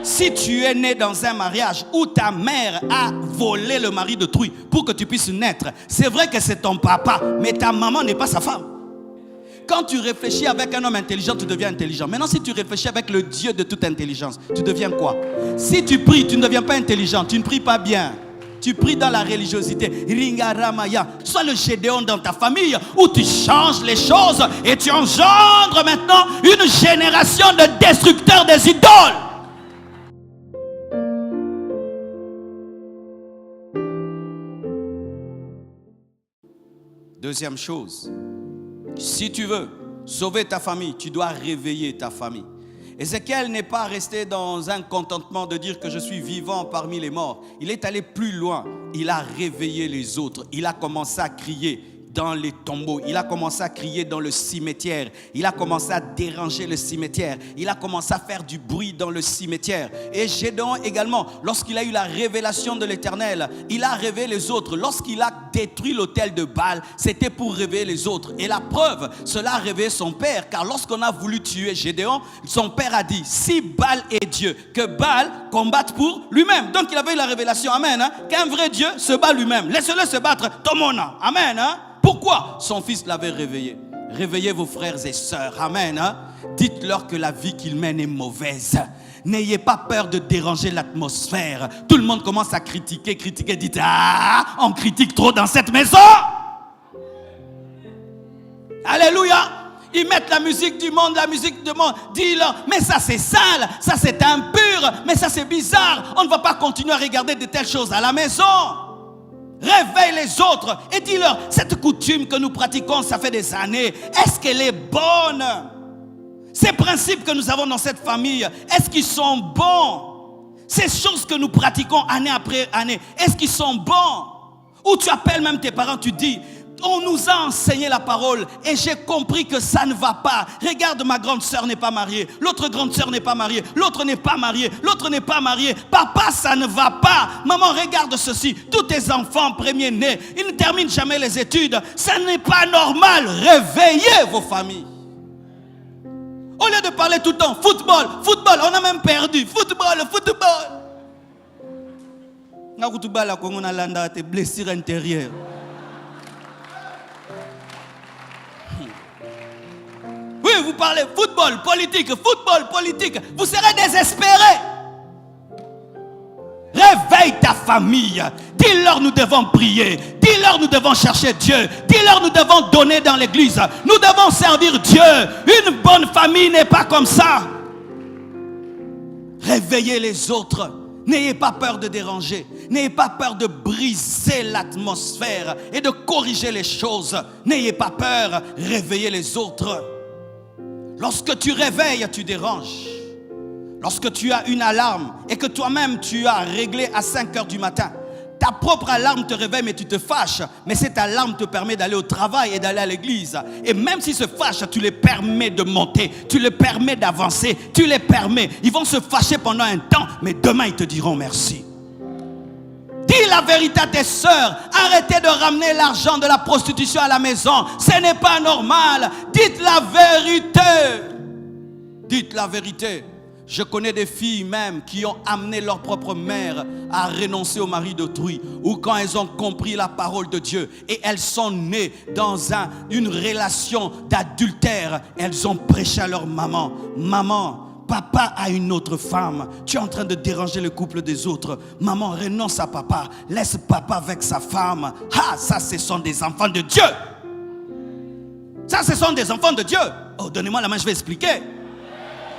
Si tu es né dans un mariage où ta mère a volé le mari d'autrui pour que tu puisses naître, c'est vrai que c'est ton papa, mais ta maman n'est pas sa femme. Quand tu réfléchis avec un homme intelligent, tu deviens intelligent. Maintenant, si tu réfléchis avec le Dieu de toute intelligence, tu deviens quoi? Si tu pries, tu ne deviens pas intelligent, tu ne pries pas bien. Tu pries dans la religiosité. Ringaramaya. Sois le Gédéon dans ta famille où tu changes les choses et tu engendres maintenant une génération de destructeurs des idoles. Deuxième chose, si tu veux sauver ta famille, tu dois réveiller ta famille. Ézéchiel n'est pas resté dans un contentement de dire que je suis vivant parmi les morts. Il est allé plus loin. Il a réveillé les autres. Il a commencé à crier dans les tombeaux. Il a commencé à crier dans le cimetière. Il a commencé à déranger le cimetière. Il a commencé à faire du bruit dans le cimetière. Et Gédéon également, lorsqu'il a eu la révélation de l'Éternel, il a réveillé les autres. Lorsqu'il a détruit l'autel de Baal, c'était pour réveiller les autres. Et la preuve, cela a réveillé son père. Car lorsqu'on a voulu tuer Gédéon, son père a dit, si Baal est Dieu, que Baal combatte pour lui-même. Donc il avait eu la révélation, amen, hein, qu'un vrai Dieu se bat lui-même. Laisse-le se battre, Tomona, amen, hein. Pourquoi? Son fils l'avait réveillé. Réveillez vos frères et sœurs. Amen. Hein? Dites-leur que la vie qu'ils mènent est mauvaise. N'ayez pas peur de déranger l'atmosphère. Tout le monde commence à critiquer. Dites, ah, on critique trop dans cette maison. Alléluia. Ils mettent la musique du monde, Dis-leur, mais ça c'est sale, ça c'est impur, mais ça c'est bizarre. On ne va pas continuer à regarder de telles choses à la maison. Réveille les autres et dis-leur, cette coutume que nous pratiquons, ça fait des années, est-ce qu'elle est bonne? Ces principes que nous avons dans cette famille, est-ce qu'ils sont bons? Ces choses que nous pratiquons année après année, est-ce qu'ils sont bons? Ou tu appelles même tes parents, tu dis, on nous a enseigné la parole et j'ai compris que ça ne va pas. Regarde, ma grande sœur n'est pas mariée, l'autre grande sœur n'est pas mariée, l'autre n'est pas mariée, l'autre n'est pas mariée. Papa, ça ne va pas. Maman, regarde ceci. Tous tes enfants premiers-nés, ils ne terminent jamais les études. Ça n'est pas normal. Réveillez vos familles. Au lieu de parler tout le temps, football, on a même perdu. Football. On a des blessures intérieures. Oui, vous parlez football, politique. Vous serez désespérés. Réveille ta famille. Dis-leur nous devons prier. Dis-leur nous devons chercher Dieu. Dis-leur nous devons donner dans l'église. Nous devons servir Dieu. Une bonne famille n'est pas comme ça. Réveillez les autres. N'ayez pas peur de déranger. N'ayez pas peur de briser l'atmosphère et de corriger les choses. N'ayez pas peur. Réveillez les autres. Lorsque tu réveilles, tu déranges. Lorsque tu as une alarme et que toi-même tu as réglé à 5 heures du matin, ta propre alarme te réveille mais tu te fâches. Mais cette alarme te permet d'aller au travail et d'aller à l'église. Et même s'ils se fâchent, tu les permets de monter, tu les permets d'avancer, tu les permets. Ils vont se fâcher pendant un temps, mais demain ils te diront merci. Dis la vérité à tes sœurs. Arrêtez de ramener l'argent de la prostitution à la maison. Ce n'est pas normal. Dites la vérité. Dites la vérité. Je connais des filles même qui ont amené leur propre mère à renoncer au mari d'autrui. Ou quand elles ont compris la parole de Dieu et elles sont nées dans une relation d'adultère, elles ont prêché à leur maman. Maman, papa a une autre femme. Tu es en train de déranger le couple des autres. Maman, renonce à papa. Laisse papa avec sa femme. Ah, ça, ce sont des enfants de Dieu. Ça, ce sont des enfants de Dieu. Oh, donnez-moi la main, je vais expliquer.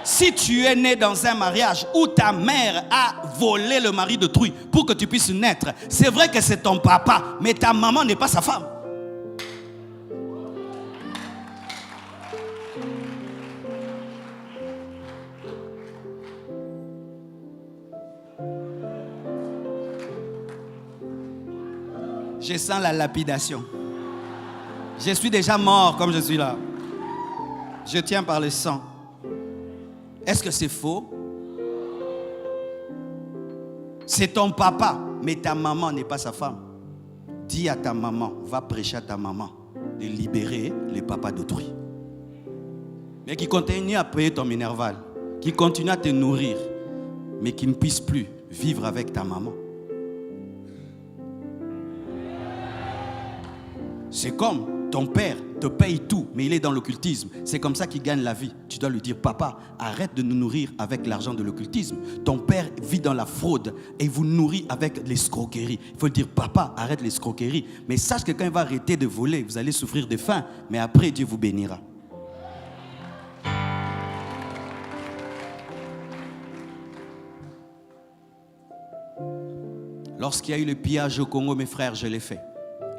Si tu es né dans un mariage où ta mère a volé le mari d'autrui pour que tu puisses naître, c'est vrai que c'est ton papa, mais ta maman n'est pas sa femme. Je sens la lapidation. Je suis déjà mort comme je suis là. Je tiens par le sang. Est-ce que c'est faux? C'est ton papa, mais ta maman n'est pas sa femme. Dis à ta maman, va prêcher à ta maman de libérer les papas d'autrui. Mais qui continue à payer ton minerval, qui continue à te nourrir, mais qui ne puisse plus vivre avec ta maman. C'est comme ton père te paye tout, mais il est dans l'occultisme. C'est comme ça qu'il gagne la vie. Tu dois lui dire, papa, arrête de nous nourrir avec l'argent de l'occultisme. Ton père vit dans la fraude et vous nourrit avec l'escroquerie. Il faut lui dire, papa, arrête l'escroquerie. Mais sache que quand il va arrêter de voler, vous allez souffrir de faim, mais après Dieu vous bénira. Lorsqu'il y a eu le pillage au Congo, mes frères, je l'ai fait.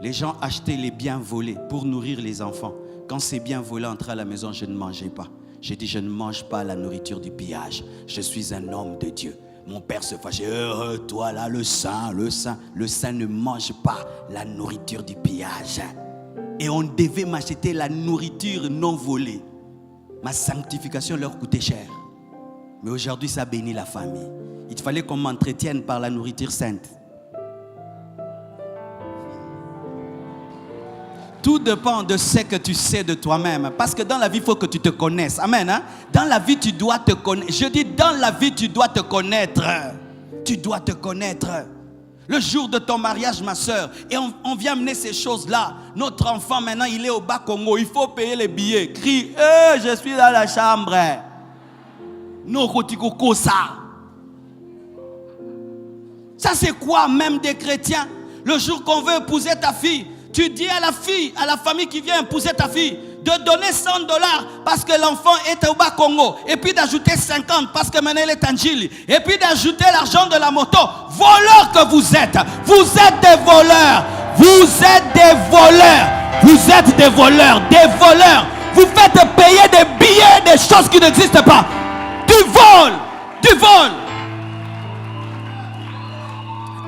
Les gens achetaient les biens volés pour nourrir les enfants. Quand ces biens volés entraient à la maison, je ne mangeais pas. J'ai dit, je ne mange pas la nourriture du pillage. Je suis un homme de Dieu. Mon père se fâchait. Toi là, le saint ne mange pas la nourriture du pillage. Et on devait m'acheter la nourriture non volée. Ma sanctification leur coûtait cher. Mais aujourd'hui, ça bénit la famille. Il fallait qu'on m'entretienne par la nourriture sainte. Tout dépend de ce que tu sais de toi-même. Parce que dans la vie, il faut que tu te connaisses. Amen. Hein? Dans la vie, tu dois te connaître. Je dis, dans la vie, tu dois te connaître. Tu dois te connaître. Le jour de ton mariage, ma soeur, et on vient mener ces choses-là. Notre enfant, maintenant, il est au Bas-Congo. Il faut payer les billets. Crie, je suis dans la chambre. Ça, c'est quoi, même des chrétiens? Le jour qu'on veut épouser ta fille, tu dis à la fille, à la famille qui vient épouser ta fille, de donner $100 parce que l'enfant est au Bas-Congo. Et puis d'ajouter 50 parce que maintenant elle est en Chili. Et puis d'ajouter l'argent de la moto. Voleurs que vous êtes. Vous êtes des voleurs. Vous êtes des voleurs. Vous êtes des voleurs. Des voleurs. Vous faites payer des billets, des choses qui n'existent pas. Du vol. Du vol.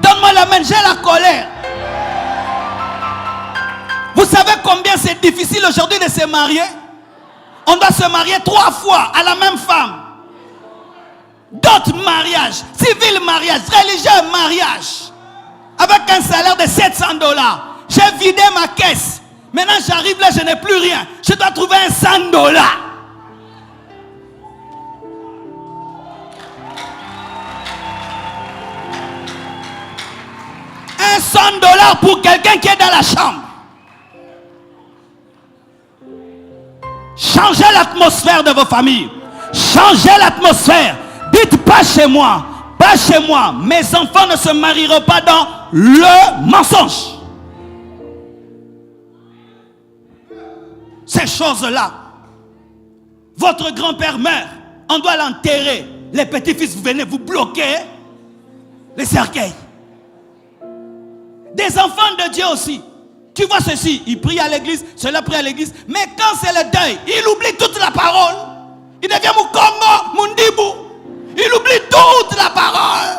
Donne-moi la main, j'ai la colère. Vous savez combien c'est difficile aujourd'hui de se marier? On doit se marier 3 fois à la même femme. D'autres mariages, civil mariage, religieux mariage. Avec un salaire de $700. J'ai vidé ma caisse. Maintenant j'arrive là, je n'ai plus rien. Je dois trouver un $100. Un $100 pour quelqu'un qui est dans la chambre. Changez l'atmosphère de vos familles. Changez l'atmosphère. Dites pas chez moi. Pas chez moi. Mes enfants ne se marieront pas dans le mensonge. Ces choses-là. Votre grand-père meurt. On doit l'enterrer. Les petits-fils, vous venez vous bloquer les cercueils. Des enfants de Dieu aussi. Tu vois ceci, il prie à l'église, cela prie à l'église, mais quand c'est le deuil, il oublie toute la parole. Il devient Mukongo, Mundibou. Il oublie toute la parole.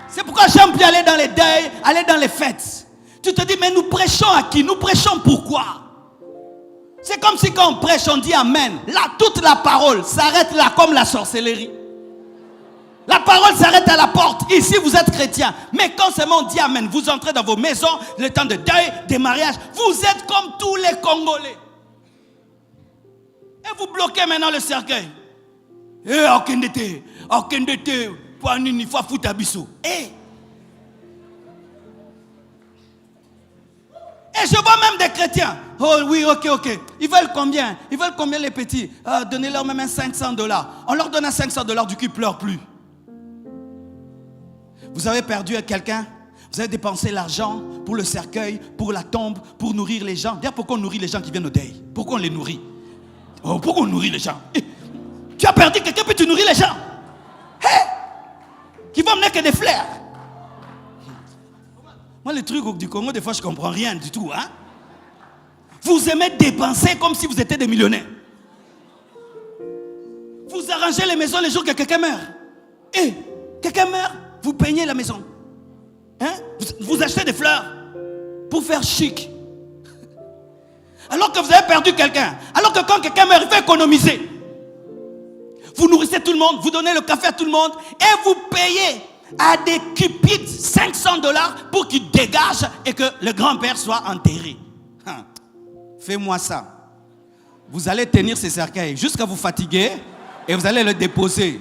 C'est pourquoi j'aime bien aller dans les deuils, aller dans les fêtes. Tu te dis, mais nous prêchons à qui? Nous prêchons pourquoi? C'est comme si quand on prêche, on dit Amen. Là, toute la parole s'arrête là comme la sorcellerie. La parole s'arrête à la porte. Ici, vous êtes chrétien. Mais quand seulement on dit Amen, vous entrez dans vos maisons, le temps de deuil, des mariages. Vous êtes comme tous les Congolais. Et vous bloquez maintenant le cercueil. Et je vois même des chrétiens. Oh oui, ok. Ils veulent combien? Ils veulent combien les petits? Donnez-leur même un $500. On leur donne un $500, du coup ils ne pleurent plus. Vous avez perdu quelqu'un, vous avez dépensé l'argent pour le cercueil, pour la tombe, pour nourrir les gens. D'ailleurs, pourquoi on nourrit les gens qui viennent au deuil? Pourquoi on les nourrit? Pourquoi on nourrit les gens? Tu as perdu quelqu'un, puis tu nourris les gens. Qui vont mener que des fleurs. Moi, les trucs du Congo, des fois, je ne comprends rien du tout. Hein? Vous aimez dépenser comme si vous étiez des millionnaires. Vous arrangez les maisons les jours que quelqu'un meurt. Et quelqu'un meurt, vous peignez la maison. Hein? Vous achetez des fleurs pour faire chic. Alors que vous avez perdu quelqu'un. Alors que quand quelqu'un meurt, il faut économiser. Vous nourrissez tout le monde, vous donnez le café à tout le monde et vous payez à des cupides $500 pour qu'ils dégagent et que le grand-père soit enterré. Fais-moi ça. Vous allez tenir ces cercueils jusqu'à vous fatiguer et vous allez le déposer.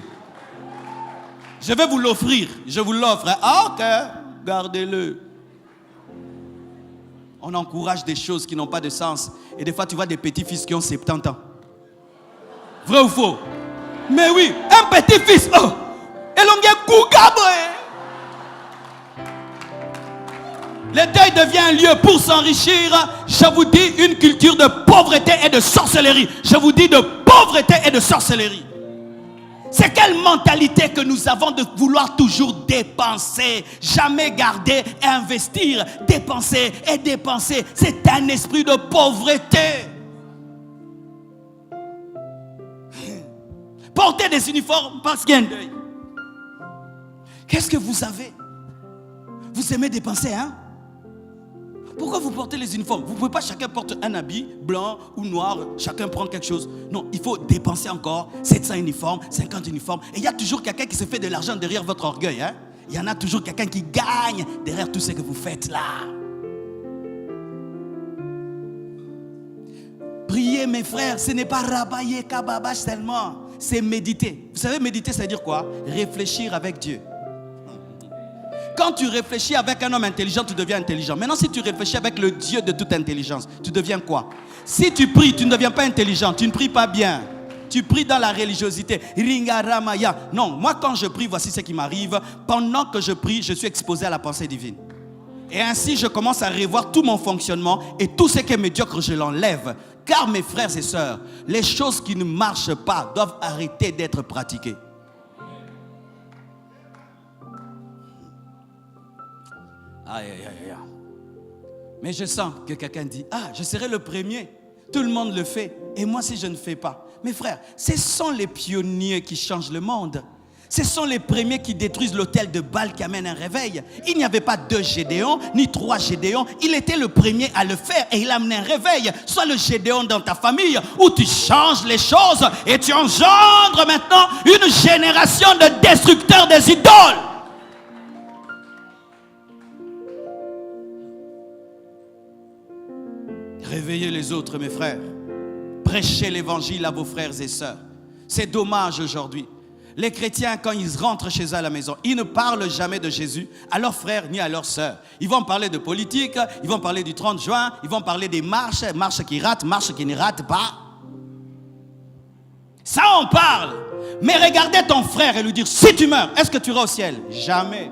Je vais vous l'offrir. Je vous l'offre. Ah, ok, gardez-le. On encourage des choses qui n'ont pas de sens. Et des fois, tu vois des petits-fils qui ont 70 ans. Vrai ou faux? Mais oui, un petit-fils. Oh, et l'on vient coucabre. Le deuil devient un lieu pour s'enrichir. Je vous dis, une culture de pauvreté et de sorcellerie. Je vous dis de pauvreté et de sorcellerie. C'est quelle mentalité que nous avons de vouloir toujours dépenser, jamais garder et investir, dépenser et dépenser. C'est un esprit de pauvreté. Portez des uniformes parce qu'il y a un deuil. Qu'est-ce que vous avez? Vous aimez dépenser, hein? Pourquoi vous portez les uniformes? Vous ne pouvez pas chacun porte un habit blanc ou noir, chacun prend quelque chose. Non, il faut dépenser encore 700 uniformes, 50 uniformes. Et il y a toujours quelqu'un qui se fait de l'argent derrière votre orgueil. Hein? Il y en a toujours quelqu'un qui gagne derrière tout ce que vous faites là. Prier, mes frères, ce n'est pas rabailler kababach seulement. C'est méditer. Vous savez, méditer, ça veut dire quoi? Réfléchir avec Dieu. Quand tu réfléchis avec un homme intelligent, tu deviens intelligent. Maintenant, si tu réfléchis avec le Dieu de toute intelligence, tu deviens quoi? Si tu pries, tu ne deviens pas intelligent. Tu ne pries pas bien. Tu pries dans la religiosité. Ringaramaya. Non, moi quand je prie, voici ce qui m'arrive. Pendant que je prie, je suis exposé à la pensée divine. Et ainsi, je commence à revoir tout mon fonctionnement et tout ce qui est médiocre, je l'enlève. Car mes frères et sœurs, les choses qui ne marchent pas doivent arrêter d'être pratiquées. Aïe, aïe, aïe, aïe. Mais je sens que quelqu'un dit, ah, je serai le premier. Tout le monde le fait. Et moi, si je ne fais pas. Mes frères, ce sont les pionniers qui changent le monde. Ce sont les premiers qui détruisent l'autel de Baal qui amène un réveil. Il n'y avait pas 2 Gédéons, ni 3 Gédéons. Il était le premier à le faire et il a amené un réveil. Sois le Gédéon dans ta famille où tu changes les choses et tu engendres maintenant une génération de destructeurs des idoles. Réveillez les autres, mes frères. Prêchez l'évangile à vos frères et sœurs. C'est dommage aujourd'hui. Les chrétiens, quand ils rentrent chez eux à la maison, ils ne parlent jamais de Jésus à leurs frères ni à leurs sœurs. Ils vont parler de politique, ils vont parler du 30 juin, ils vont parler des marches, marches qui ratent, marches qui ne ratent pas. Ça, on parle. Mais regardez ton frère et lui dire, si tu meurs, est-ce que tu iras au ciel? Jamais.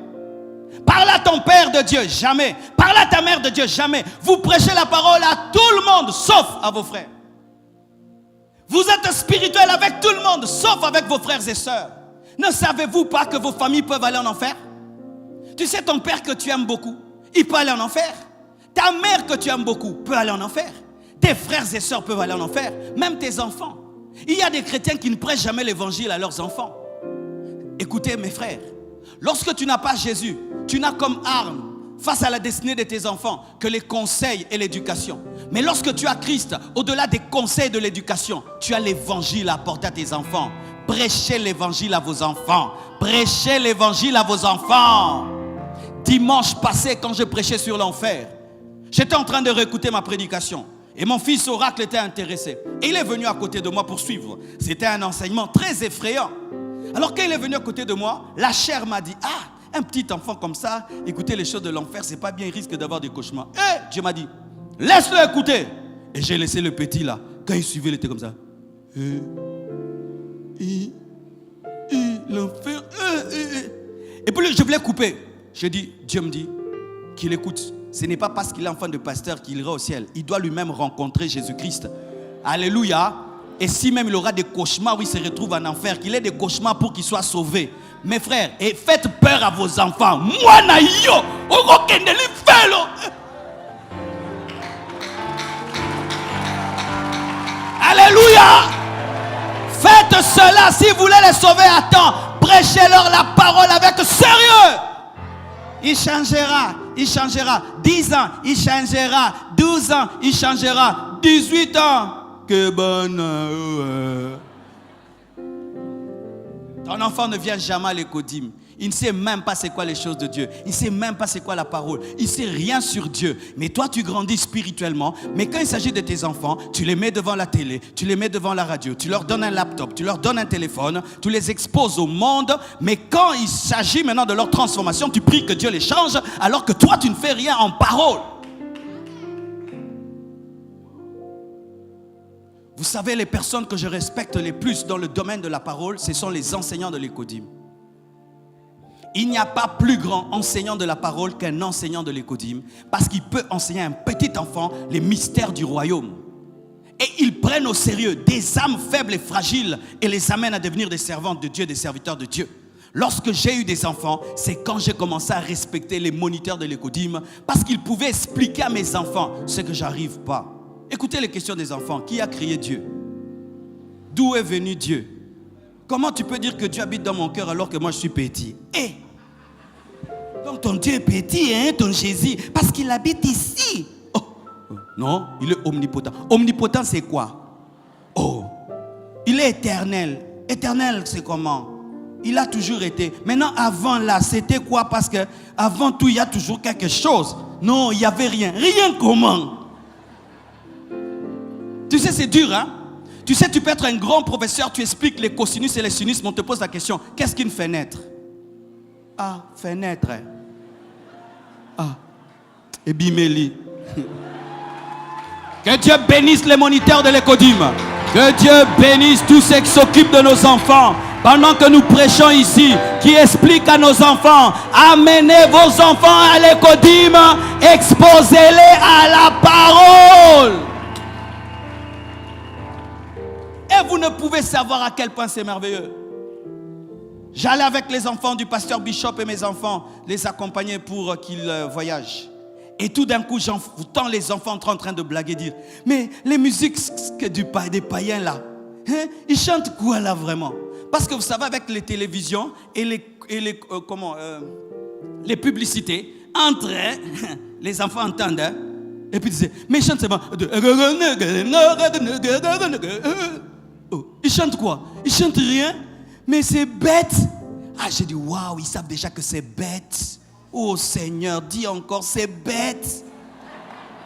Parle à ton père de Dieu, jamais. Parle à ta mère de Dieu, jamais. Vous prêchez la parole à tout le monde, sauf à vos frères. Vous êtes spirituel avec tout le monde, sauf avec vos frères et sœurs. Ne savez-vous pas que vos familles peuvent aller en enfer? Tu sais, ton père que tu aimes beaucoup, il peut aller en enfer. Ta mère que tu aimes beaucoup peut aller en enfer. Tes frères et sœurs peuvent aller en enfer. Même tes enfants. Il y a des chrétiens qui ne prêchent jamais l'évangile à leurs enfants. Écoutez, mes frères, lorsque tu n'as pas Jésus, tu n'as comme arme face à la destinée de tes enfants que les conseils et l'éducation. Mais lorsque tu as Christ, au-delà des conseils de l'éducation, tu as l'évangile à apporter à tes enfants. Prêchez l'évangile à vos enfants. Prêchez l'évangile à vos enfants. Dimanche passé, quand je prêchais sur l'enfer, j'étais en train de réécouter ma prédication. Et mon fils Oracle était intéressé. Et il est venu à côté de moi pour suivre. C'était un enseignement très effrayant. Alors quand il est venu à côté de moi, la chair m'a dit, ah, un petit enfant comme ça, écouter les choses de l'enfer, c'est pas bien, il risque d'avoir des cauchemars. Et Dieu m'a dit, laisse-le écouter. Et j'ai laissé le petit là. Quand il suivait, il était comme ça. L'enfer. Et puis je voulais couper. Je dis, Dieu me dit qu'il écoute. Ce n'est pas parce qu'il est enfant de pasteur qu'il ira au ciel. Il doit lui-même rencontrer Jésus-Christ. Alléluia. Et si même il aura des cauchemars où il se retrouve en enfer, qu'il ait des cauchemars pour qu'il soit sauvé. Mes frères, et faites peur à vos enfants. Moi, naïo, alléluia. Faites cela si vous voulez les sauver à temps. Prêchez-leur la parole avec sérieux. Il changera, il changera. 10 ans, il changera. 12 ans, il changera. 18 ans. Que bonne. Ton enfant ne vient jamais à l'écodime. Il ne sait même pas c'est quoi les choses de Dieu. Il ne sait même pas c'est quoi la parole. Il ne sait rien sur Dieu. Mais toi, tu grandis spirituellement. Mais quand il s'agit de tes enfants, tu les mets devant la télé, tu les mets devant la radio, tu leur donnes un laptop, tu leur donnes un téléphone, tu les exposes au monde. Mais quand il s'agit maintenant de leur transformation, tu pries que Dieu les change, alors que toi, tu ne fais rien en parole. Vous savez, les personnes que je respecte les plus dans le domaine de la parole, ce sont les enseignants de l'Écodim. Il n'y a pas plus grand enseignant de la parole qu'un enseignant de l'Écodim, parce qu'il peut enseigner à un petit enfant les mystères du royaume. Et ils prennent au sérieux des âmes faibles et fragiles et les amènent à devenir des servantes de Dieu, des serviteurs de Dieu. Lorsque j'ai eu des enfants, c'est quand j'ai commencé à respecter les moniteurs de l'Écodim, parce qu'ils pouvaient expliquer à mes enfants ce que j'arrive pas. Écoutez les questions des enfants. Qui a créé Dieu? D'où est venu Dieu? Comment tu peux dire que Dieu habite dans mon cœur alors que moi je suis petit? Donc ton Dieu est petit, hein, ton Jésus, parce qu'il habite ici. Oh, non, il est omnipotent. Omnipotent, c'est quoi? Oh, il est éternel. Éternel, c'est comment? Il a toujours été. Maintenant, avant là, c'était quoi? Parce que avant tout, il y a toujours quelque chose. Non, il n'y avait rien. Rien comment? Tu sais, c'est dur, hein? Tu sais, tu peux être un grand professeur, tu expliques les cosinus et les sinus, mais on te pose la question, qu'est-ce qui nous fait naître? Ah, fait naître. Ah, et bimeli. Que Dieu bénisse les moniteurs de l'Écodim. Que Dieu bénisse tous ceux qui s'occupent de nos enfants. Pendant que nous prêchons ici, qui expliquent à nos enfants, amenez vos enfants à l'Écodim, exposez-les à la parole. Et vous ne pouvez savoir à quel point c'est merveilleux. J'allais avec les enfants du pasteur Bishop et mes enfants les accompagner pour qu'ils voyagent. Et tout d'un coup, j'entends les enfants en train de blaguer, dire, mais les musiques des païens là, hein, ils chantent quoi là vraiment? Parce que vous savez, avec les télévisions et les publicités, entre les enfants entendent, hein, et puis ils disaient, mais ils chantent seulement. Ils chantent quoi? Ils chantent rien, mais c'est bête. Ah, j'ai dit, waouh, ils savent déjà que c'est bête. Oh Seigneur, dis encore, c'est bête.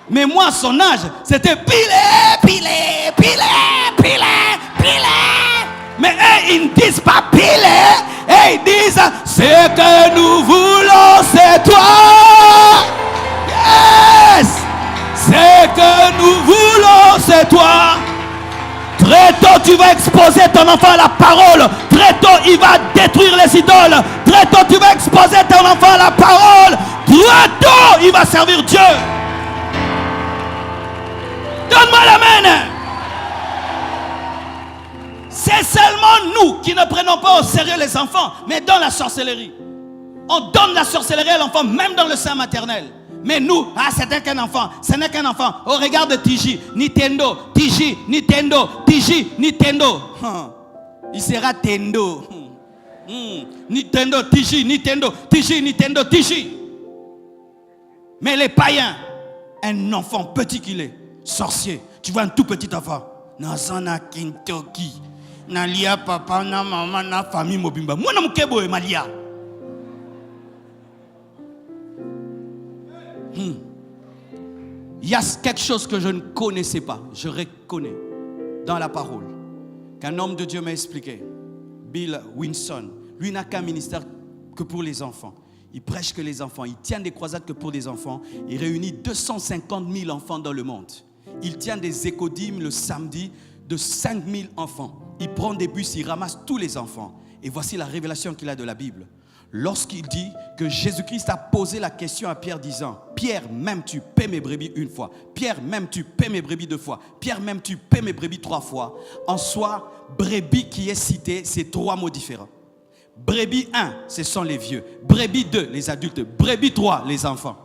Mais moi, à son âge, c'était pilé. Mais eux, ils ne disent pas pilé. Et ils disent, ce que nous voulons, c'est toi. Yes! Ce que nous voulons, c'est toi. Très tôt, tu vas exposer ton enfant à la parole. Très tôt, il va détruire les idoles. Très tôt, tu vas exposer ton enfant à la parole. Très tôt, il va servir Dieu. Donne-moi la main. C'est seulement nous qui ne prenons pas au sérieux les enfants, mais dans la sorcellerie. On donne la sorcellerie à l'enfant, même dans le sein maternel. Mais nous, ah, ce n'est qu'un enfant, ce n'est qu'un enfant. Oh, regarde Tiji, Nintendo, Tiji, Nintendo, Tiji, Nintendo. Il sera Tendo. Nintendo, Tiji, Nintendo, Tiji, Nintendo, Tiji. Mais les païens, un enfant petit qu'il est, sorcier, tu vois un tout petit enfant. Nazana Kintoki, Nalia papa, na maman, na famille mobimba. Moi, na mukebo e malia. Il y a quelque chose que je ne connaissais pas, je reconnais dans la parole, qu'un homme de Dieu m'a expliqué. Bill Winson, lui n'a qu'un ministère que pour les enfants. Il prêche que les enfants, il tient des croisades que pour les enfants. Il réunit 250 000 enfants dans le monde. Il tient des écodymes le samedi de 5 000 enfants. Il prend des bus, il ramasse tous les enfants. Et voici la révélation qu'il a de la Bible. Lorsqu'il dit que Jésus-Christ a posé la question à Pierre disant, Pierre, m'aimes-tu paie mes brebis une fois? Pierre, m'aimes-tu paie mes brebis deux fois? Pierre, m'aimes-tu paie mes brebis trois fois? En soi, brebis qui est cité, c'est trois mots différents. Brebis 1, ce sont les vieux. Brebis 2, les adultes. Brebis 3, les enfants.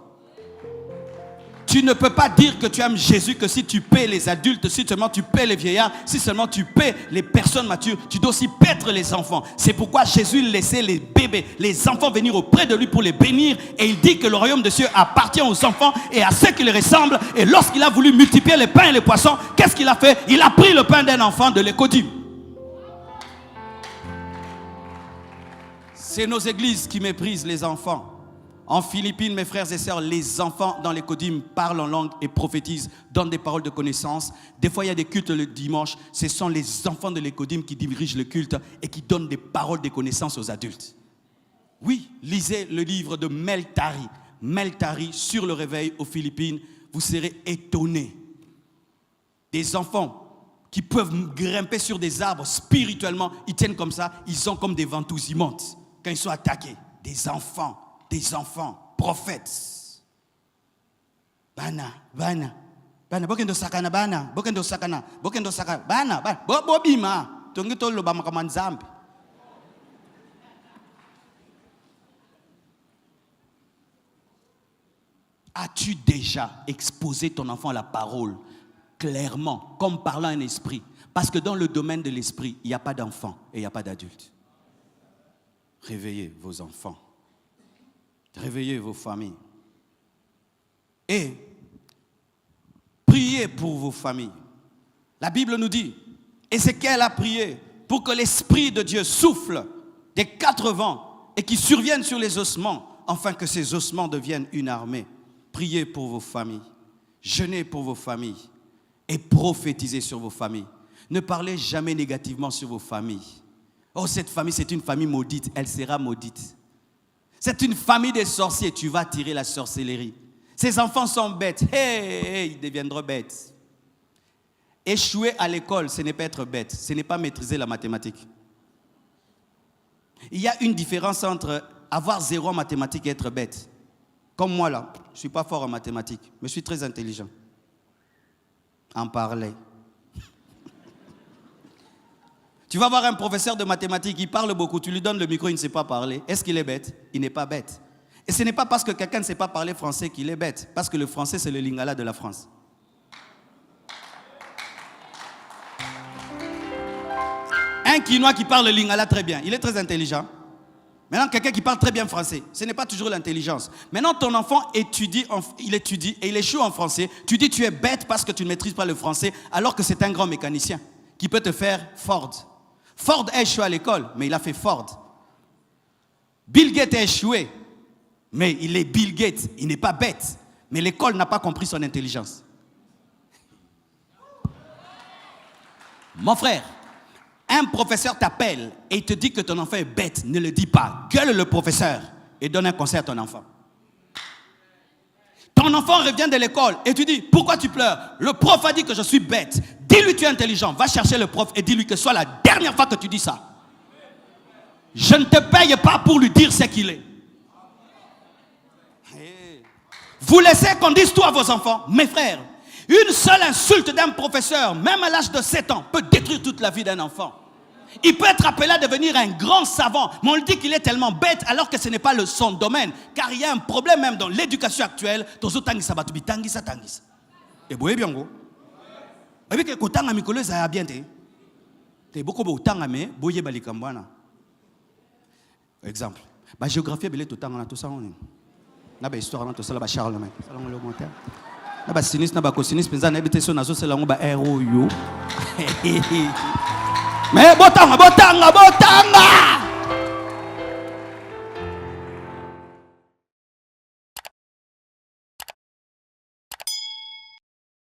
Tu ne peux pas dire que tu aimes Jésus que si tu paies les adultes, si seulement tu paies les vieillards, si seulement tu paies les personnes matures, tu dois aussi paître les enfants. C'est pourquoi Jésus laissait les bébés, les enfants venir auprès de lui pour les bénir. Et il dit que le royaume des cieux appartient aux enfants et à ceux qui les ressemblent. Et lorsqu'il a voulu multiplier les pains et les poissons, qu'est-ce qu'il a fait? Il a pris le pain d'un enfant de l'Écodim. C'est nos églises qui méprisent les enfants. En Philippines, mes frères et sœurs, les enfants dans les codymes parlent en langue et prophétisent, donnent des paroles de connaissance. Des fois, il y a des cultes le dimanche. Ce sont les enfants de l'écodyme qui dirigent le culte et qui donnent des paroles de connaissance aux adultes. Oui, lisez le livre de Mel Tari. Mel Tari sur le réveil aux Philippines. Vous serez étonnés. Des enfants qui peuvent grimper sur des arbres spirituellement, ils tiennent comme ça, ils sont comme des ventouses, ils montent quand ils sont attaqués. Des enfants, prophètes. Bana, bokendo sakana, bokendo sakana, bana, bobima, tongito lo bama kama nzambe. As-tu déjà exposé ton enfant à la parole clairement, comme parlant un esprit? Parce que dans le domaine de l'esprit, il n'y a pas d'enfants et il n'y a pas d'adultes. Réveillez vos enfants. Réveillez vos familles. Et priez pour vos familles. La Bible nous dit, Ézéchiel a prié pour que l'Esprit de Dieu souffle des 4 vents et qu'il survienne sur les ossements, afin que ces ossements deviennent une armée. Priez pour vos familles. Jeûnez pour vos familles. Et prophétisez sur vos familles. Ne parlez jamais négativement sur vos familles. Oh, cette famille, c'est une famille maudite. Elle sera maudite. C'est une famille de sorciers. Tu vas tirer la sorcellerie. Ces enfants sont bêtes. Ils deviendront bêtes. Échouer à l'école, ce n'est pas être bête. Ce n'est pas maîtriser la mathématique. Il y a une différence entre avoir 0 en mathématiques et être bête. Comme moi là, je ne suis pas fort en mathématiques, mais je suis très intelligent. En parler. Tu vas voir un professeur de mathématiques, il parle beaucoup, tu lui donnes le micro, il ne sait pas parler. Est-ce qu'il est bête? Il n'est pas bête. Et ce n'est pas parce que quelqu'un ne sait pas parler français qu'il est bête, parce que le français, c'est le lingala de la France. Un Quinois qui parle le lingala très bien, il est très intelligent. Maintenant, quelqu'un qui parle très bien français, ce n'est pas toujours l'intelligence. Maintenant, ton enfant étudie et il échoue en français. Tu dis tu es bête parce que tu ne maîtrises pas le français, alors que c'est un grand mécanicien qui peut te faire Ford. Ford a échoué à l'école, mais il a fait Ford. Bill Gates a échoué, mais il est Bill Gates. Il n'est pas bête, mais l'école n'a pas compris son intelligence. Mon frère, un professeur t'appelle et il te dit que ton enfant est bête. Ne le dis pas. Gueule le professeur et donne un conseil à ton enfant. Ton enfant revient de l'école et tu dis, pourquoi tu pleures? Le prof a dit que je suis bête. Dis-lui tu es intelligent. Va chercher le prof et dis-lui que ce soit la dernière fois que tu dis ça. Je ne te paye pas pour lui dire ce qu'il est. Vous laissez qu'on dise tout à vos enfants. Mes frères, une seule insulte d'un professeur, même à l'âge de 7 ans, peut détruire toute la vie d'un enfant. Il peut être appelé à devenir un grand savant, mais on lui dit qu'il est tellement bête alors que ce n'est pas son domaine. Car il y a un problème même dans l'éducation actuelle. Et vous voyez bien, vous. Avec le temps à Mikolo, ça a bien été. C'est beaucoup de temps à me, boye balikambana. Exemple. La géographie est tout le temps, tout ça. La histoire, tout ça, la Charlemagne. La sinistre, la cosiniste, mais habité sur nazo, c'est la bombe héros. Mais botanga.